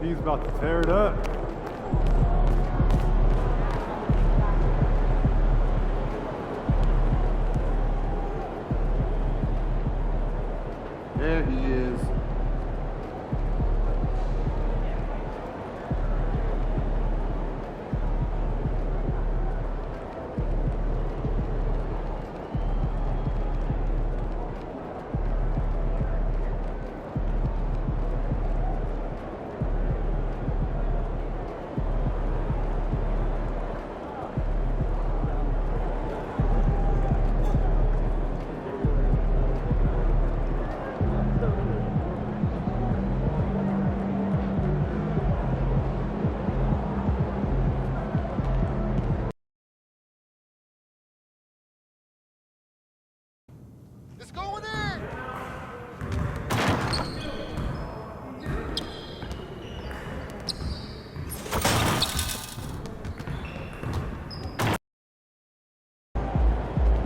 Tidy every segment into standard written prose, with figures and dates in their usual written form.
MP's about to tear it up. There he is. It's going in!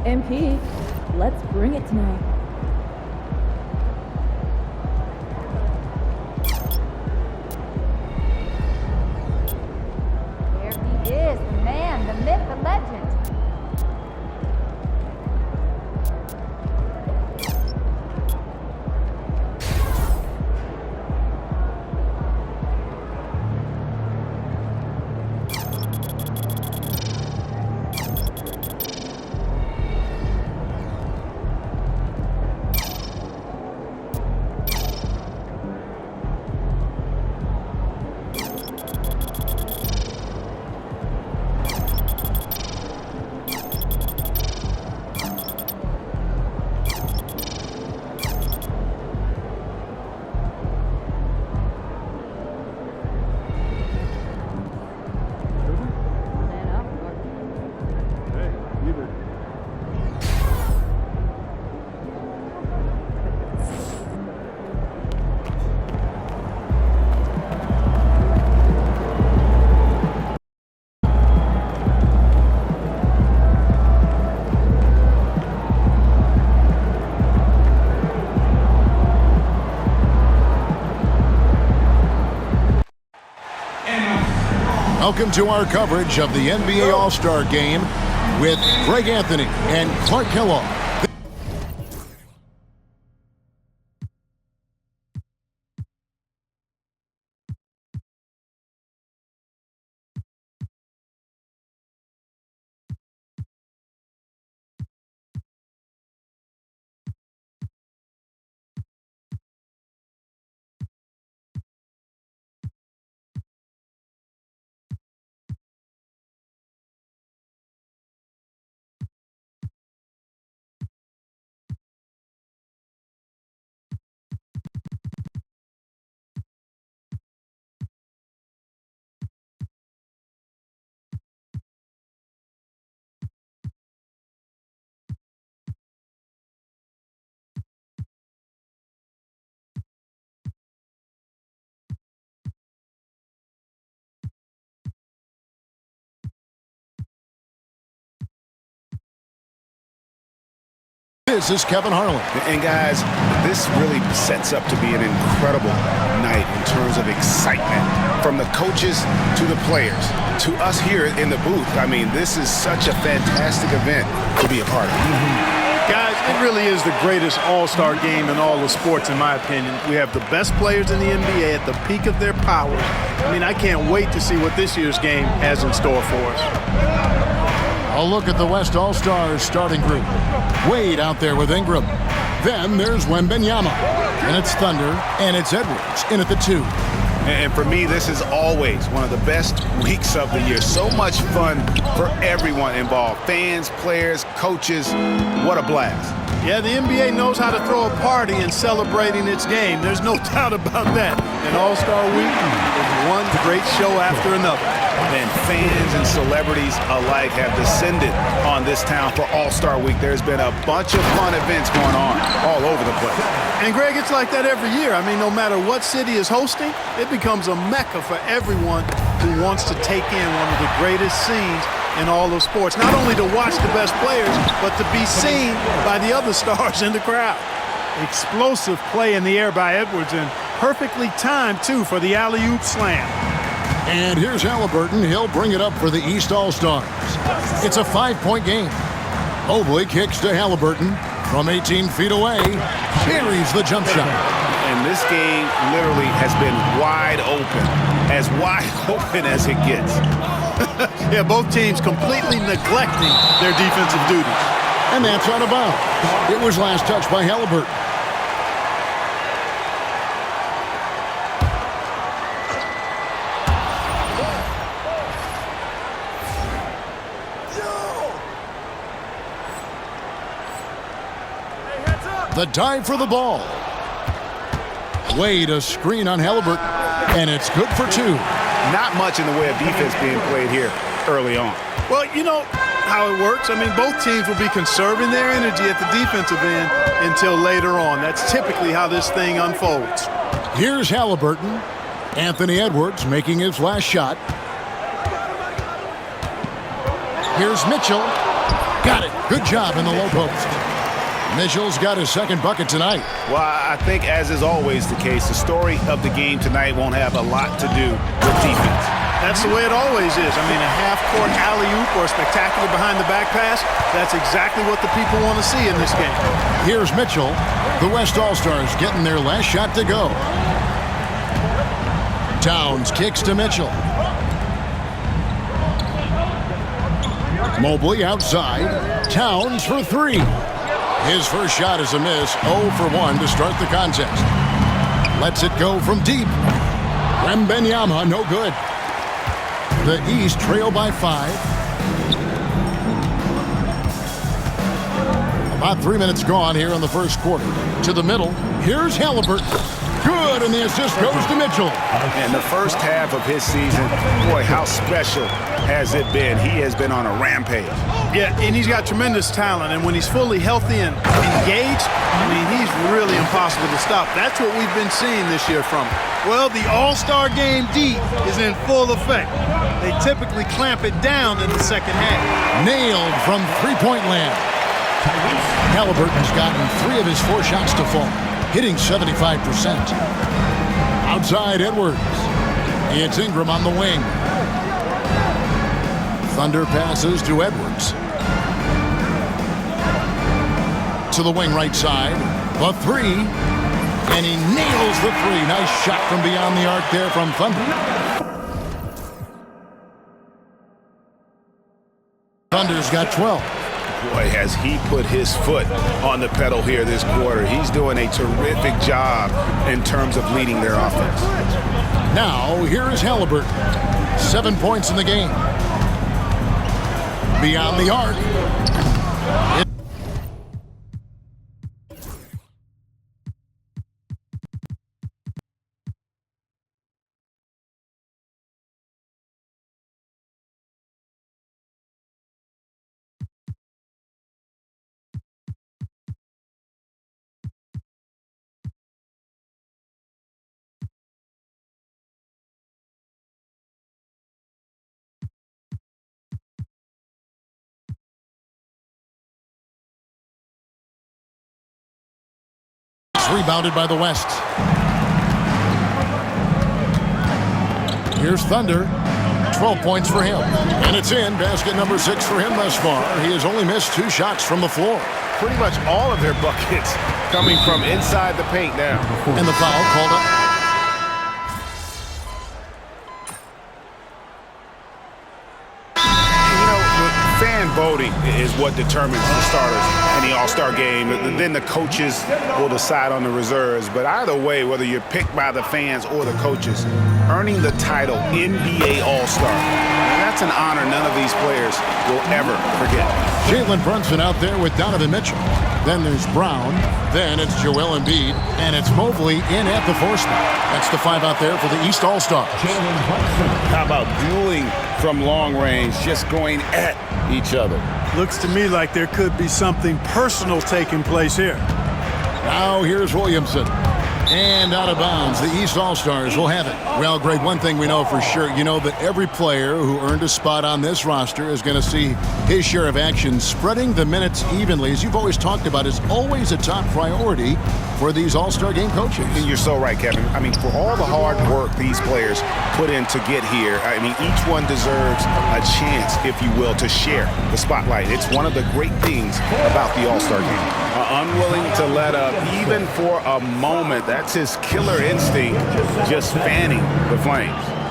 MP, let's bring it tonight. There he is, the man, the myth, the legend. Welcome to our coverage of the NBA All-Star Game with Greg Anthony and Clark Kellogg. This is Kevin Harlan. And guys, this really sets up to be an incredible night in terms of excitement. From the coaches to the players, to us here in the booth. I mean, this is such a fantastic event to be a part of. Guys, it really is the greatest all-star game in all of sports, in my opinion. We have the best players in the NBA at the peak of their powers. I mean, I can't wait to see what this year's game has in store for us. A look at the West All-Stars starting group. Wade out there with Ingram. Then there's Wembanyama. And it's Thunder, and it's Edwards in at the 2. And for me, this is always one of the best weeks of the year. So much fun for everyone involved. Fans, players, coaches. What a blast. Yeah, the NBA knows how to throw a party in celebrating its game. There's no doubt about that. And All-Star Week is one great show after another. And fans and celebrities alike have descended on this town for All-Star Week. There's been a bunch of fun events going on all over the place. And Greg, it's like that every year. I mean, no matter what city is hosting, it becomes a mecca for everyone who wants to take in one of the greatest scenes in all of sports. Not only to watch the best players, but to be seen by the other stars in the crowd. Explosive play in the air by Edwards, and perfectly timed, too, for the alley-oop slam. And here's Halliburton. He'll bring it up for the East All-Stars. It's a 5-point game. Mobley kicks to Halliburton from 18 feet away. Buries the jump shot. And this game literally has been wide open as it gets. Yeah, both teams completely neglecting their defensive duties. And that's out of bounds. It was last touched by Halliburton. The dive for the ball. Wade, a screen on Halliburton, and it's good for 2. Not much in the way of defense being played here early on. Well, you know how it works. I mean, both teams will be conserving their energy at the defensive end until later on. That's typically how this thing unfolds. Here's Halliburton. Anthony Edwards making his last shot. Here's Mitchell. Got it. Good job in the low post. Mitchell's got his second bucket tonight. Well, I think, as is always the case, the story of the game tonight won't have a lot to do with defense. That's the way it always is. I mean, a half-court alley-oop or a spectacular behind-the-back pass, that's exactly what the people want to see in this game. Here's Mitchell. The West All-Stars getting their last shot to go. Towns kicks to Mitchell. Mobley outside. Towns for 3. His first shot is a miss, 0 for 1 to start the contest. Lets it go from deep. Wembanyama, no good. The East trail by 5. About 3 minutes gone here in the first quarter. To the middle, here's Halliburton. Good, and the assist goes to Mitchell. And the first half of his season, boy, how special has it been? He has been on a rampage. Yeah, and he's got tremendous talent, and when he's fully healthy and engaged, I mean, he's really impossible to stop. That's what we've been seeing this year from him. Well, the All-Star Game D is in full effect. They typically clamp it down in the second half. Nailed from three-point land. Halliburton's gotten 3 of his 4 shots to fall, hitting 75%. Outside Edwards. It's Ingram on the wing. Thunder passes to Edwards. To the wing right side. The 3. And he nails the 3. Nice shot from beyond the arc there from Thunder. Thunder's got 12. Boy, has he put his foot on the pedal here this quarter. He's doing a terrific job in terms of leading their offense. Now, here is Halliburton. 7 points in the game. Beyond the arc. Rebounded by the West. Here's Thunder. 12 points for him. And it's in. Basket number 6 for him thus far. He has only missed 2 shots from the floor. Pretty much all of their buckets coming from inside the paint now. And the foul called up. Voting is what determines the starters in the All-Star game. Then the coaches will decide on the reserves. But either way, whether you're picked by the fans or the coaches, earning the title NBA All-Star, that's an honor none of these players will ever forget. Jalen Brunson out there with Donovan Mitchell. Then there's Brown. Then it's Joel Embiid. And it's Mobley in at the 4 spot. That's the 5 out there for the East All-Stars. How about dueling from long range, just going at each other? Looks to me like there could be something personal taking place here. Now here's Williamson. And out of bounds, the East All-Stars will have it. Well, Greg, one thing we know for sure, you know that every player who earned a spot on this roster is going to see his share of action. Spreading the minutes evenly, as you've always talked about, is always a top priority for these All-Star game coaches. And you're so right, Kevin. I mean, for all the hard work these players put in to get here, I mean, each one deserves a chance, if you will, to share the spotlight. It's one of the great things about the All-Star game. Unwilling to let up even for a moment. That's his killer instinct, just fanning the flames.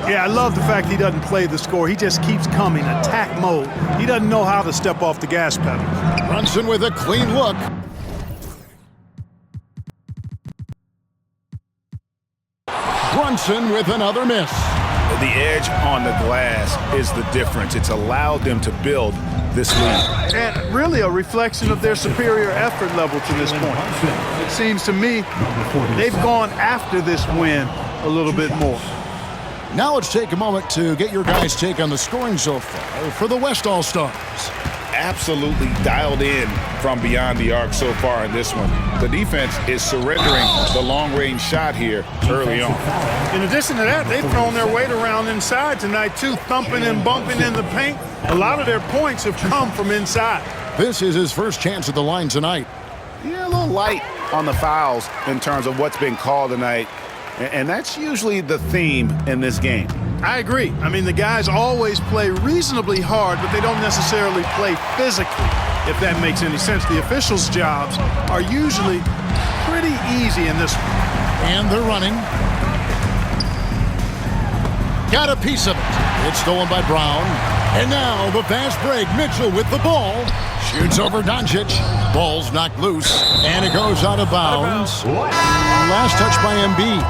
Yeah, I love the fact he doesn't play the score. He just keeps coming, attack mode. He doesn't know how to step off the gas pedal. Brunson with a clean look. Brunson with another miss. The edge on the glass is the difference. It's allowed them to build this lead. And really a reflection of their superior effort level to this point. It seems to me they've gone after this win a little bit more. Now let's take a moment to get your guys' take on the scoring so far for the West All-Stars. Absolutely dialed in from beyond the arc so far in this one. The defense is surrendering the long-range shot here early on. In addition to that, they've thrown their weight around inside tonight too, thumping and bumping in the paint. A lot of their points have come from inside. This is his first chance at the line tonight. Yeah, a little light on the fouls in terms of what's been called tonight. And that's usually the theme in this game. I agree. I mean, the guys always play reasonably hard, but they don't necessarily play physically, if that makes any sense. The officials' jobs are usually pretty easy in this one. And they're running. Got a piece of it. It's stolen by Brown. And now the fast break. Mitchell with the ball. Shoots over Doncic. Ball's knocked loose. And it goes out of bounds. Last touch by Embiid.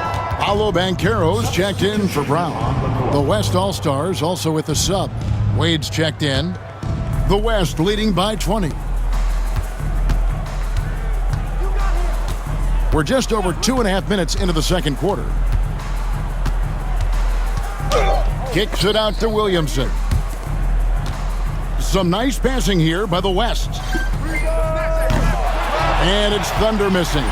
Paolo Banchero's checked in for Brown. The West All-Stars also with the sub. Wade's checked in. The West leading by 20. We're just over 2.5 minutes into the second quarter. Kicks it out to Williamson. Some nice passing here by the West. And it's Thunder missing.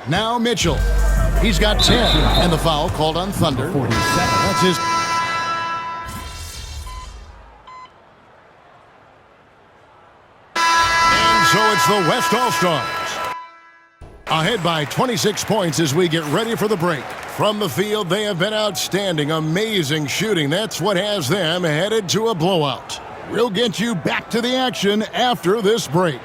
Now Mitchell. He's got 10. And the foul called on Thunder. That's his. And so it's the West All-Stars. Ahead by 26 points as we get ready for the break. From the field, they have been outstanding. Amazing shooting. That's what has them headed to a blowout. We'll get you back to the action after this break.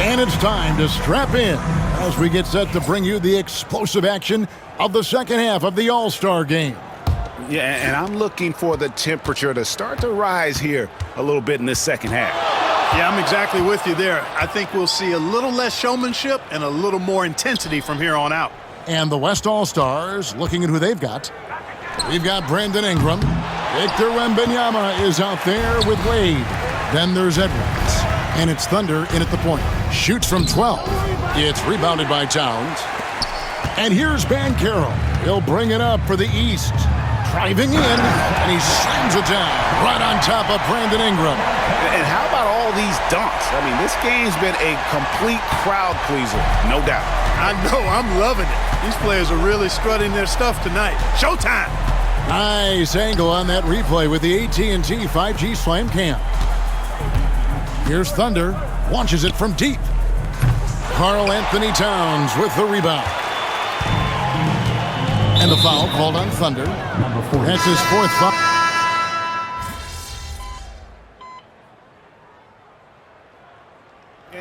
And it's time to strap in as we get set to bring you the explosive action of the second half of the All-Star game. Yeah, and I'm looking for the temperature to start to rise here a little bit in this second half. Yeah, I'm exactly with you there. I think we'll see a little less showmanship and a little more intensity from here on out. And the West All-Stars looking at who they've got. We've got Brandon Ingram. Victor Wembanyama is out there with Wade. Then there's Edwards. And it's Thunder in at the point. Shoots from 12. It's rebounded by Towns. And here's Banchero. He'll bring it up for the East. Driving in, and he slams it down right on top of Brandon Ingram. And how about all these dunks? I mean, this game's been a complete crowd pleaser, no doubt. I know, I'm loving it. These players are really strutting their stuff tonight. Showtime! Nice angle on that replay with the AT&T 5G Slam Cam. Here's Thunder, launches it from deep. Karl Anthony Towns with the rebound. And the foul called on Thunder. That's his fourth foul.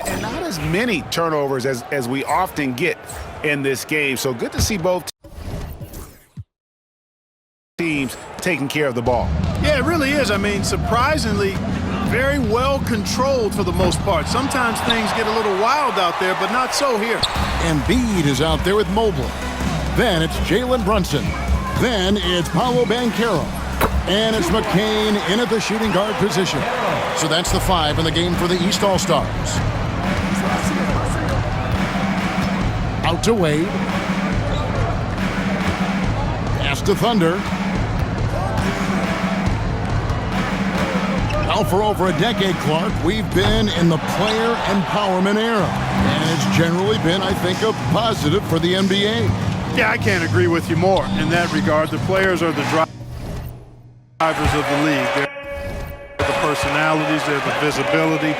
And not as many turnovers as we often get in this game. So good to see both teams taking care of the ball. Yeah, it really is. I mean, surprisingly, very well controlled for the most part. Sometimes things get a little wild out there, but not so here. Embiid is out there with Mobley. Then it's Jalen Brunson. Then it's Paolo Banchero. And it's McCain in at the shooting guard position. So that's the 5 in the game for the East All-Stars. Out to Wade. Pass to Thunder. Now for over a decade, Clark, we've been in the player empowerment era. And it's generally been, I think, a positive for the NBA. Yeah, I can't agree with you more in that regard. The players are the drivers of the league. They're the personalities, they're the visibility,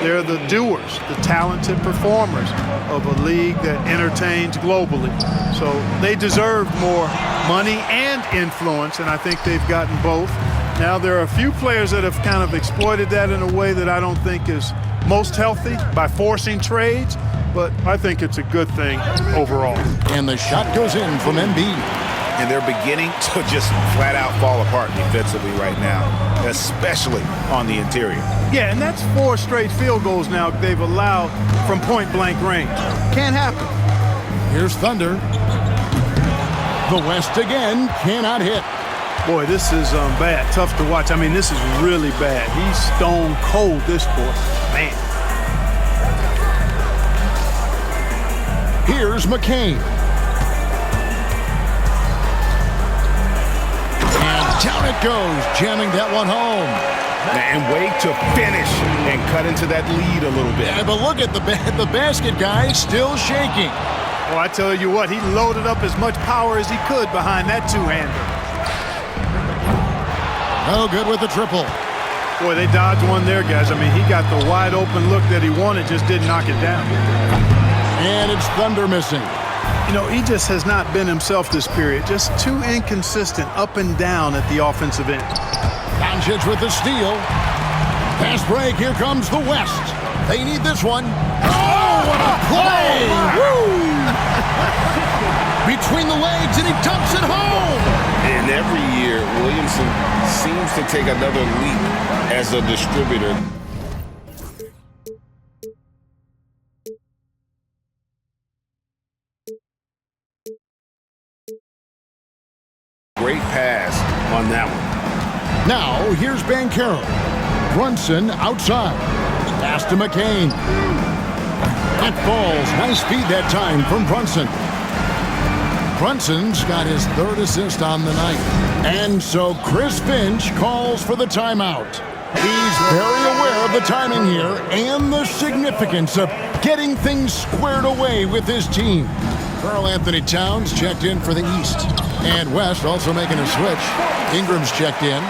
they're the doers, the talented performers of a league that entertains globally. So they deserve more money and influence, and I think they've gotten both. Now, there are a few players that have kind of exploited that in a way that I don't think is most healthy by forcing trades, but I think it's a good thing overall. And the shot goes in from Embiid. And they're beginning to just flat out fall apart defensively right now, especially on the interior. Yeah, and that's 4 straight field goals now they've allowed from point-blank range. Can't happen. Here's Thunder. The West again cannot hit. Boy, this is bad. Tough to watch. I mean, this is really bad. He's stone cold this quarter. Man. Here's McCain. And down it goes, jamming that one home. And wait to finish and cut into that lead a little bit. Yeah, but look at the basket guy still shaking. Well, I tell you what, he loaded up as much power as he could behind that two-hander. No good with the triple. Boy, they dodged one there, guys. I mean, he got the wide-open look that he wanted, just didn't knock it down. And it's Thunder missing. You know, he just has not been himself this period. Just too inconsistent up and down at the offensive end. Doncic with the steal. Pass break. Here comes the West. They need this one. Oh, what a play! Woo! Between the legs, and he dumps it home. And every year, Williamson seems to take another leap as a distributor. Great pass on that one. Now, here's Banchero. Brunson outside. Pass to McCain. It falls. Nice speed that time from Brunson. Brunson's got his 3rd assist on the night. And so Chris Finch calls for the timeout. He's very aware of the timing here and the significance of getting things squared away with his team. Karl-Anthony Towns checked in for the East. And West also making a switch. Ingram's checked in.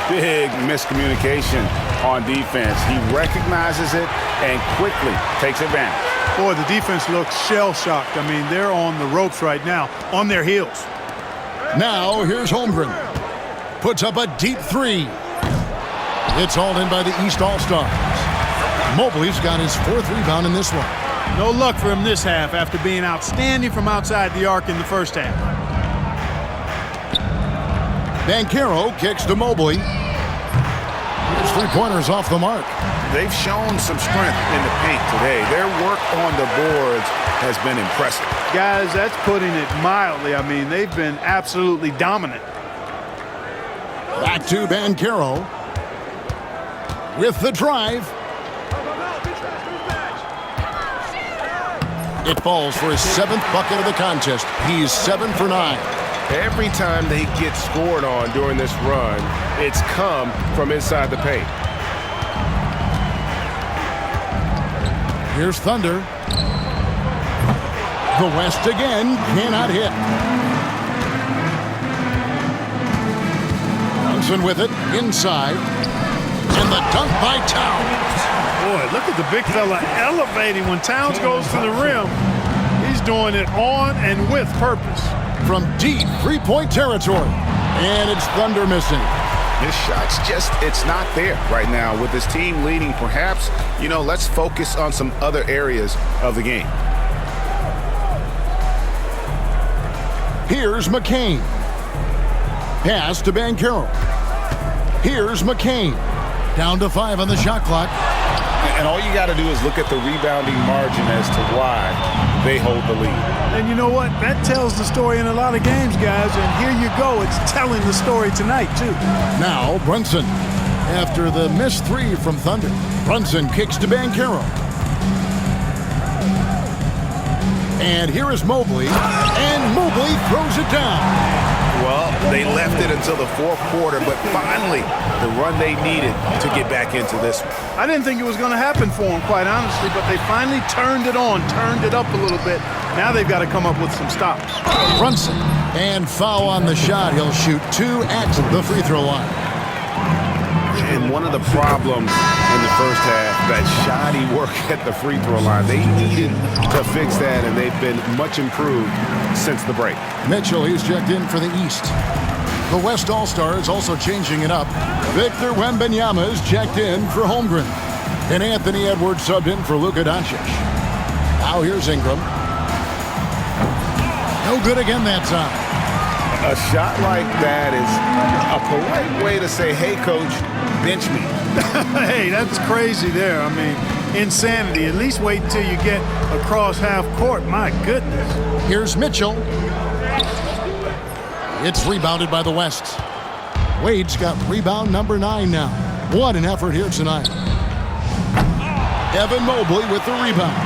Big miscommunication on defense. He recognizes it and quickly takes advantage. Boy, the defense looks shell-shocked. I mean, they're on the ropes right now, on their heels. Now, here's Holmgren. Puts up a deep 3. It's hauled in by the East All-Stars. Mobley's got his 4th rebound in this one. No luck for him this half after being outstanding from outside the arc in the first half. Banchero kicks to Mobley. His 3-pointers off the mark. They've shown some strength in the paint today. Their work on the boards has been impressive. Guys, that's putting it mildly. I mean, they've been absolutely dominant. Back to Banchero. With the drive. It falls for his 7th bucket of the contest. He's 7 for 9. Every time they get scored on during this run, it's come from inside the paint. Here's Thunder. The West again cannot hit. Brunson with it inside. And the dunk by Towns. Boy, look at the big fella elevating when Towns goes to the rim. He's doing it on and with purpose. From deep 3-point territory. And it's Thunder missing. His shot's just, it's not there right now with his team leading. Perhaps, let's focus on some other areas of the game. Here's McCain. Pass to Banchero. Here's McCain. Down to 5 on the shot clock. And all you got to do is look at the rebounding margin as to why they hold the lead. And you know what? That tells the story in a lot of games, guys. And here you go. It's telling the story tonight, too. Now Brunson. After the missed 3 from Thunder, Brunson kicks to Banchero. And here is Mobley. And Mobley throws it down. Well, they left it until the fourth quarter, but finally the run they needed to get back into this one. I didn't think it was going to happen for them, quite honestly, but they finally turned it on, turned it up a little bit. Now they've got to come up with some stops. Brunson. And foul on the shot. He'll shoot 2 at the free throw line. And one of the problems in the first half, that shoddy work at the free throw line. They needed to fix that, and they've been much improved since the break. Mitchell, he's checked in for the East. The West All-Star is also changing it up. Victor Wembanyama is checked in for Holmgren. And Anthony Edwards subbed in for Luka Doncic. Now here's Ingram. No good again that time. A shot like that is a polite way to say, hey, coach, bench me. Hey, that's crazy there. I mean, insanity. At least wait until you get across half court. My goodness. Here's Mitchell. It's rebounded by the West. Wade's got rebound number 9 now. What an effort here tonight. Evan Mobley with the rebound.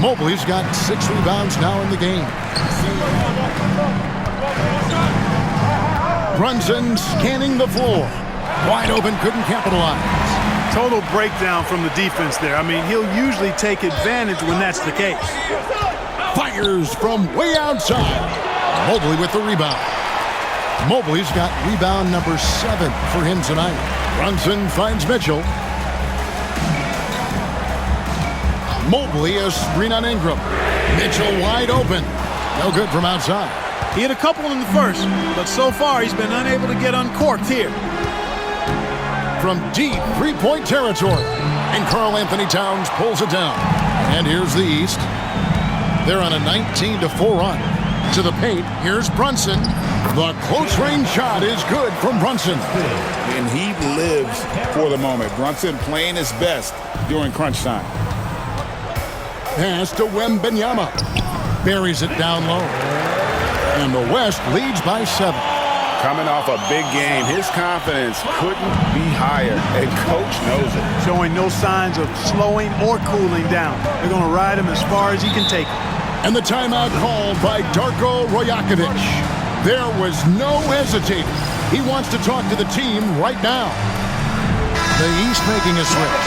Mobley's got 6 rebounds now in the game. Brunson scanning the floor. Wide open, couldn't capitalize. Total breakdown from the defense there. I mean, he'll usually take advantage when that's the case. Fires from way outside. Mobley with the rebound. Mobley's got rebound number 7 for him tonight. Brunson finds Mitchell. Mobley a screen on Ingram. Mitchell wide open. No good from outside. He had a couple in the first, but so far he's been unable to get uncorked here. From deep three-point territory. And Karl Anthony Towns pulls it down. And here's the East. They're on a 19-4 run. To the paint, here's Brunson. The close-range shot is good from Brunson. And he lives for the moment. Brunson playing his best during crunch time. Pass to Wembanyama. Buries it down low. And the West leads by 7. Coming off a big game, his confidence couldn't be higher, and coach knows it. Showing no signs of slowing or cooling down. They're going to ride him as far as he can take him. And the timeout called by Darko Rajakovic. There was no hesitating. He wants to talk to the team right now. The East making a switch.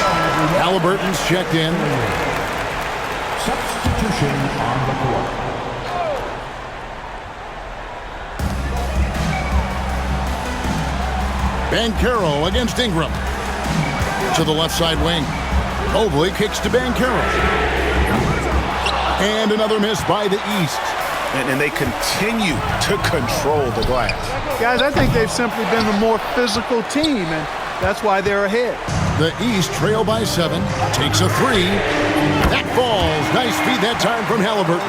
Halliburton's checked in. Substitution on the court. Banchero against Ingram. To the left side wing. Mobley kicks to Banchero. And another miss by the East. And they continue to control the glass. Guys, I think they've simply been the more physical team, and that's why they're ahead. The East trail by 7. Takes a 3. That falls. Nice feed that time from Halliburton.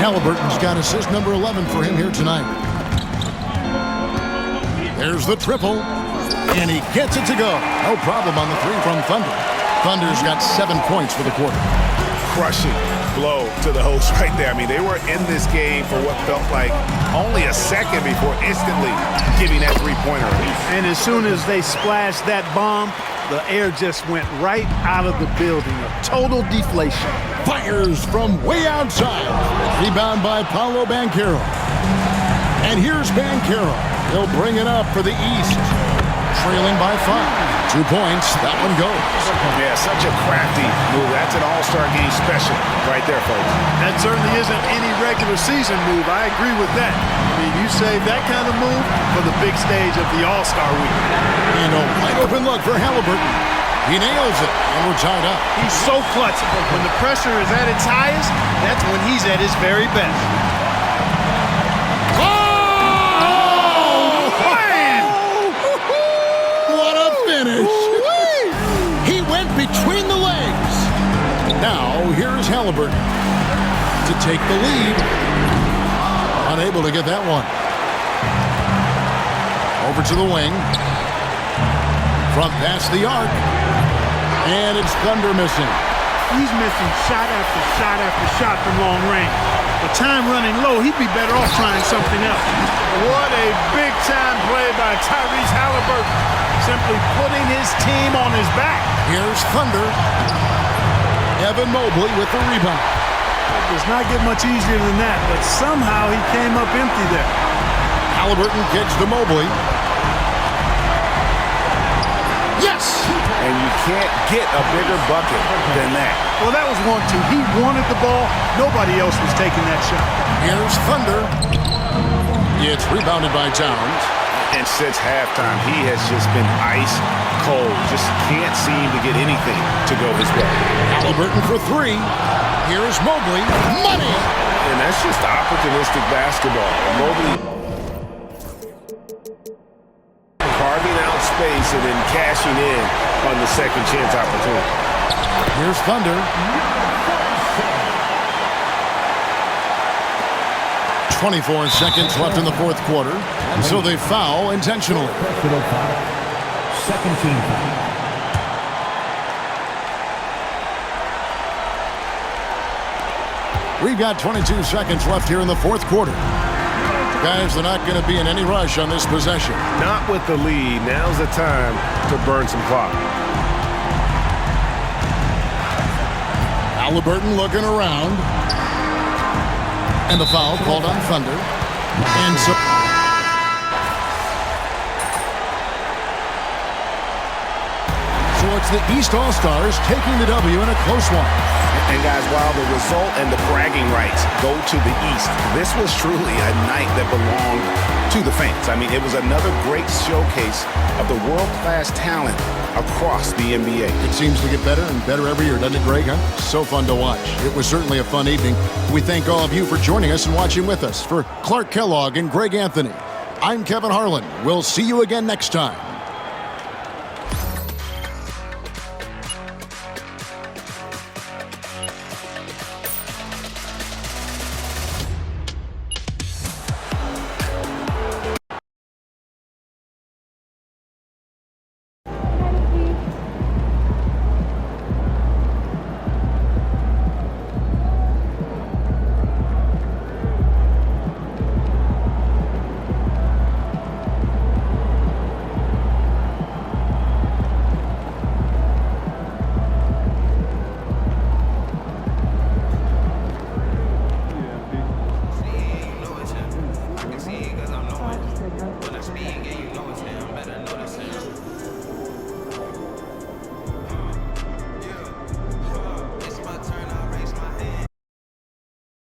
Halliburton's got assist number 11 for him here tonight. There's the triple. And he gets it to go. No problem on the 3 from Thunder. Thunder's got 7 points for the quarter. Crushing blow to the host right there. I mean, they were in this game for what felt like only a second before instantly giving that three-pointer. And as soon as they splashed that bomb, the air just went right out of the building. A total deflation. Fires from way outside. Rebound by Paolo Banchero. And here's Banchero. He'll bring it up for the East. Trailing by 5. 2 points. That one goes. Yeah, such a crafty move. That's an all-star game special right there, folks. That certainly isn't any regular season move. I agree with that. I mean, you save that kind of move for the big stage of the All-Star week. And a wide open look for Halliburton. He nails it, and we're tied up. He's so clutch. When the pressure is at its highest, that's when he's at his very best. He went between the legs. Now, here's Halliburton to take the lead. Unable to get that one. Over to the wing. From past the arc. And it's Thunder missing. He's missing shot after shot after shot from long range. With time running low, he'd be better off trying something else. What a big-time play by Tyrese Halliburton. Simply putting his team on his back. Here's Thunder. Evan Mobley with the rebound. It does not get much easier than that, but somehow he came up empty there. Halliburton kicks to Mobley. Yes! And you can't get a bigger bucket than that. Well, that was 1-2. He wanted the ball. Nobody else was taking that shot. Here's Thunder. It's rebounded by Towns. And since halftime, he has just been ice cold. Just can't seem to get anything to go his way. Halliburton for three. Here's Mobley. Money! And that's just opportunistic basketball. Mobley carving out space and then cashing in on the second chance opportunity. Here's Thunder. 24 seconds left in the fourth quarter. And so they foul intentionally. Personal foul. Second team foul. We've got 22 seconds left here in the fourth quarter. Guys, they're not going to be in any rush on this possession. Not with the lead. Now's the time to burn some clock. Halliburton looking around. And the foul called on Thunder. And so... So it's the East All-Stars taking the W in a close one. And guys, while the result and the bragging rights go to the East, this was truly a night that belonged to the fans. I mean, it was another great showcase of the world-class talent across the NBA. It seems to get better and better every year, doesn't it, Greg? Huh? So fun to watch. It was certainly a fun evening. We thank all of you for joining us and watching with us. For Clark Kellogg and Greg Anthony, I'm Kevin Harlan. We'll see you again next time.